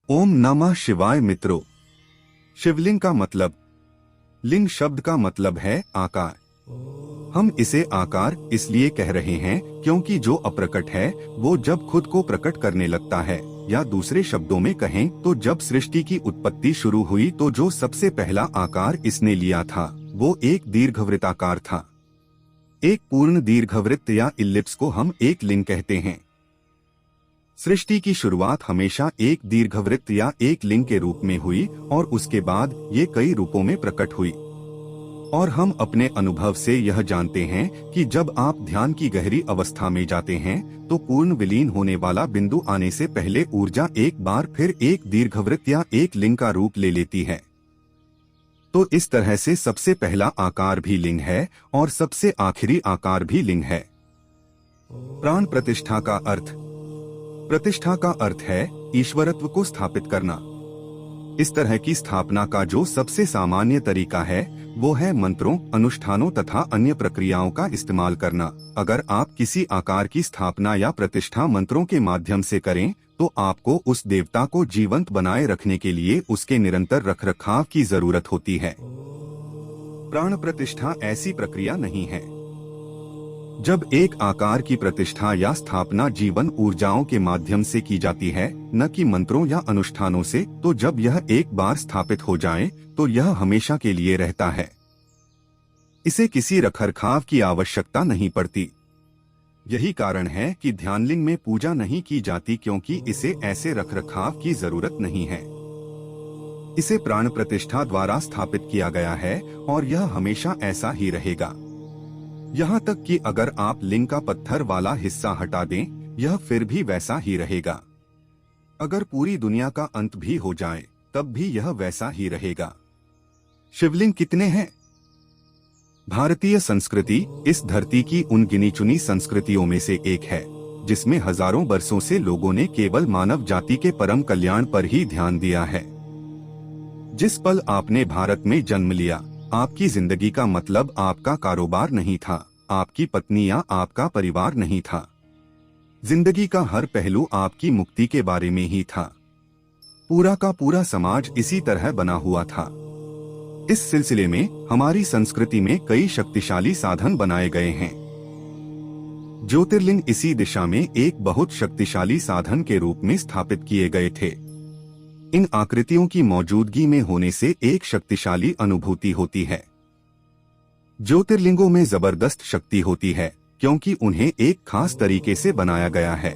ओम नमः शिवाय। मित्रों, शिवलिंग का मतलब, लिंग शब्द का मतलब है आकार। हम इसे आकार इसलिए कह रहे हैं क्योंकि जो अप्रकट है वो जब खुद को प्रकट करने लगता है, या दूसरे शब्दों में कहें तो जब सृष्टि की उत्पत्ति शुरू हुई तो जो सबसे पहला आकार इसने लिया था वो एक दीर्घवृत्ताकार था। एक पूर्ण दीर्घवृत्त या इलिप्स को हम एक लिंग कहते हैं। सृष्टि की शुरुआत हमेशा एक दीर्घवृत्त या एक लिंग के रूप में हुई और उसके बाद ये कई रूपों में प्रकट हुई। और हम अपने अनुभव से यह जानते हैं कि जब आप ध्यान की गहरी अवस्था में जाते हैं तो पूर्ण विलीन होने वाला बिंदु आने से पहले ऊर्जा एक बार फिर एक दीर्घवृत्त या एक लिंग का रूप ले लेती है। तो इस तरह से सबसे पहला आकार भी लिंग है और सबसे आखिरी आकार भी लिंग है। प्राण प्रतिष्ठा का अर्थ। प्रतिष्ठा का अर्थ है ईश्वरत्व को स्थापित करना। इस तरह की स्थापना का जो सबसे सामान्य तरीका है वो है मंत्रों, अनुष्ठानों तथा अन्य प्रक्रियाओं का इस्तेमाल करना। अगर आप किसी आकार की स्थापना या प्रतिष्ठा मंत्रों के माध्यम से करें तो आपको उस देवता को जीवंत बनाए रखने के लिए उसके निरंतर रखरखाव की जरूरत होती है। प्राण प्रतिष्ठा ऐसी प्रक्रिया नहीं है। जब एक आकार की प्रतिष्ठा या स्थापना जीवन ऊर्जाओं के माध्यम से की जाती है, न कि मंत्रों या अनुष्ठानों से, तो जब यह एक बार स्थापित हो जाए तो यह हमेशा के लिए रहता है। इसे किसी रखरखाव की आवश्यकता नहीं पड़ती। यही कारण है कि ध्यानलिंग में पूजा नहीं की जाती, क्योंकि इसे ऐसे रखरखाव की जरूरत नहीं है। इसे प्राण प्रतिष्ठा द्वारा स्थापित किया गया है और यह हमेशा ऐसा ही रहेगा। यहाँ तक कि अगर आप लिंग का पत्थर वाला हिस्सा हटा दें, यह फिर भी वैसा ही रहेगा। अगर पूरी दुनिया का अंत भी हो जाए तब भी यह वैसा ही रहेगा। शिवलिंग कितने हैं? भारतीय संस्कृति इस धरती की उन गिनी चुनी संस्कृतियों में से एक है जिसमें हजारों वर्षों से लोगों ने केवल मानव जाति के परम कल्याण पर ही ध्यान दिया है। जिस पल आपने भारत में जन्म लिया, आपकी जिंदगी का मतलब आपका कारोबार नहीं था, आपकी पत्नी या आपका परिवार नहीं था। जिंदगी का हर पहलू आपकी मुक्ति के बारे में ही था। पूरा का पूरा समाज इसी तरह बना हुआ था। इस सिलसिले में हमारी संस्कृति में कई शक्तिशाली साधन बनाए गए हैं। ज्योतिर्लिंग इसी दिशा में एक बहुत शक्तिशाली साधन के रूप में स्थापित किए गए थे। इन आकृतियों की मौजूदगी में होने से एक शक्तिशाली अनुभूति होती है। ज्योतिर्लिंगों में जबरदस्त शक्ति होती है क्योंकि उन्हें एक खास तरीके से बनाया गया है।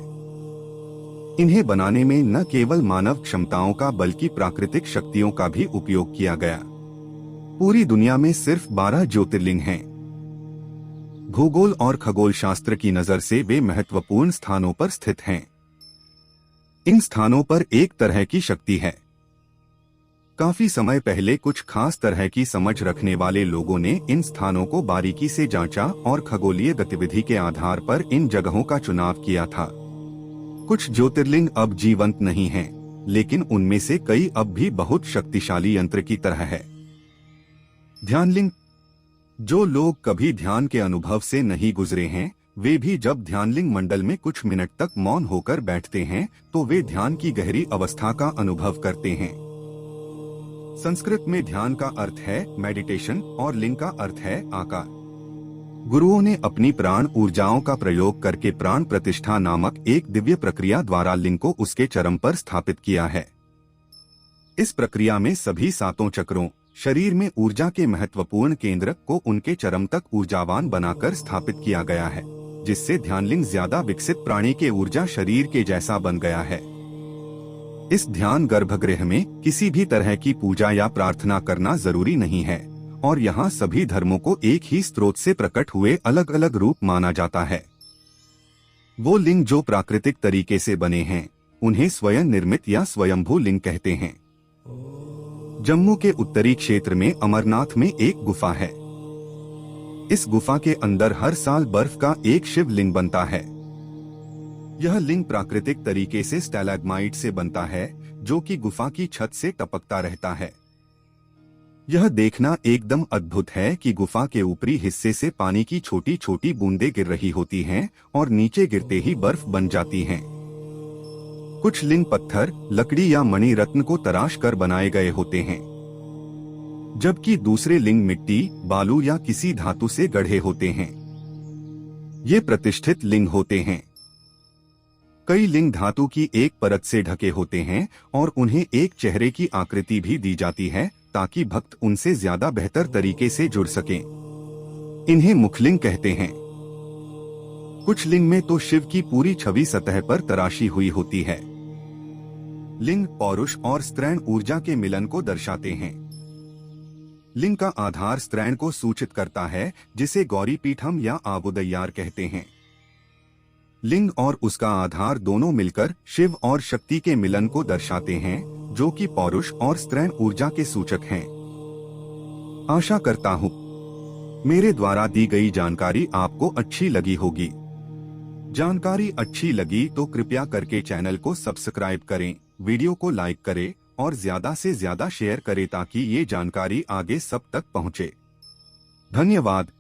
इन्हें बनाने में न केवल मानव क्षमताओं का बल्कि प्राकृतिक शक्तियों का भी उपयोग किया गया। पूरी दुनिया में सिर्फ 12 ज्योतिर्लिंग हैं। भूगोल और खगोल शास्त्र की नजर से वे महत्वपूर्ण स्थानों पर स्थित हैं। इन स्थानों पर एक तरह की शक्ति है। काफी समय पहले कुछ खास तरह की समझ रखने वाले लोगों ने इन स्थानों को बारीकी से जांचा और खगोलीय गतिविधि के आधार पर इन जगहों का चुनाव किया था। कुछ ज्योतिर्लिंग अब जीवंत नहीं हैं, लेकिन उनमें से कई अब भी बहुत शक्तिशाली यंत्र की तरह है। ध्यानलिंग। जो लोग कभी ध्यान के अनुभव से नहीं गुजरे हैं, वे भी जब ध्यानलिंग मंडल में कुछ मिनट तक मौन होकर बैठते हैं तो वे ध्यान की गहरी अवस्था का अनुभव करते हैं। संस्कृत में ध्यान का अर्थ है मेडिटेशन और लिंग का अर्थ है आकार। गुरुओं ने अपनी प्राण ऊर्जाओं का प्रयोग करके प्राण प्रतिष्ठा नामक एक दिव्य प्रक्रिया द्वारा लिंग को उसके चरम पर स्थापित किया है। इस प्रक्रिया में सभी 7 चक्रों, शरीर में ऊर्जा के महत्वपूर्ण केंद्र को उनके चरम तक ऊर्जावान बनाकर स्थापित किया गया है, जिससे ध्यानलिंग ज्यादा विकसित प्राणी के ऊर्जा शरीर के जैसा बन गया है। इस ध्यान गर्भगृह में किसी भी तरह की पूजा या प्रार्थना करना जरूरी नहीं है और यहाँ सभी धर्मों को एक ही स्रोत से प्रकट हुए अलग अलग रूप माना जाता है। वो लिंग जो प्राकृतिक तरीके से बने हैं उन्हें स्वयं निर्मित या स्वयंभू लिंग कहते हैं। जम्मू के उत्तरी क्षेत्र में अमरनाथ में एक गुफा है। इस गुफा के अंदर हर साल बर्फ का एक शिवलिंग बनता है। यह लिंग प्राकृतिक तरीके से स्टैलेग्माइट से बनता है जो कि गुफा की छत से टपकता रहता है। यह देखना एकदम अद्भुत है कि गुफा के ऊपरी हिस्से से पानी की छोटी छोटी बूंदें गिर रही होती हैं और नीचे गिरते ही बर्फ बन जाती हैं। कुछ लिंग पत्थर, लकड़ी या मणि रत्न को तराश कर बनाए गए होते हैं, जबकि दूसरे लिंग मिट्टी, बालू या किसी धातु से गढ़े होते हैं। ये प्रतिष्ठित लिंग होते हैं। कई लिंग धातु की एक परत से ढके होते हैं और उन्हें एक चेहरे की आकृति भी दी जाती है ताकि भक्त उनसे ज्यादा बेहतर तरीके से जुड़ सकें। इन्हें मुखलिंग कहते हैं। कुछ लिंग में तो शिव की पूरी छवि सतह पर तराशी हुई होती है। लिंग पौरुष और स्त्रैण ऊर्जा के मिलन को दर्शाते हैं। लिंग का आधार स्त्रैण को सूचित करता है, जिसे गौरी पीठम या आबुदय्यार कहते हैं। लिंग और उसका आधार दोनों मिलकर शिव और शक्ति के मिलन को दर्शाते हैं, जो कि पौरुष और स्त्रैण ऊर्जा के सूचक हैं। आशा करता हूँ मेरे द्वारा दी गई जानकारी आपको अच्छी लगी होगी। जानकारी अच्छी लगी तो कृपया करके चैनल को सब्सक्राइब करें, वीडियो को लाइक करें और ज्यादा से ज्यादा शेयर करें ताकि ये जानकारी आगे सब तक पहुँचे। धन्यवाद।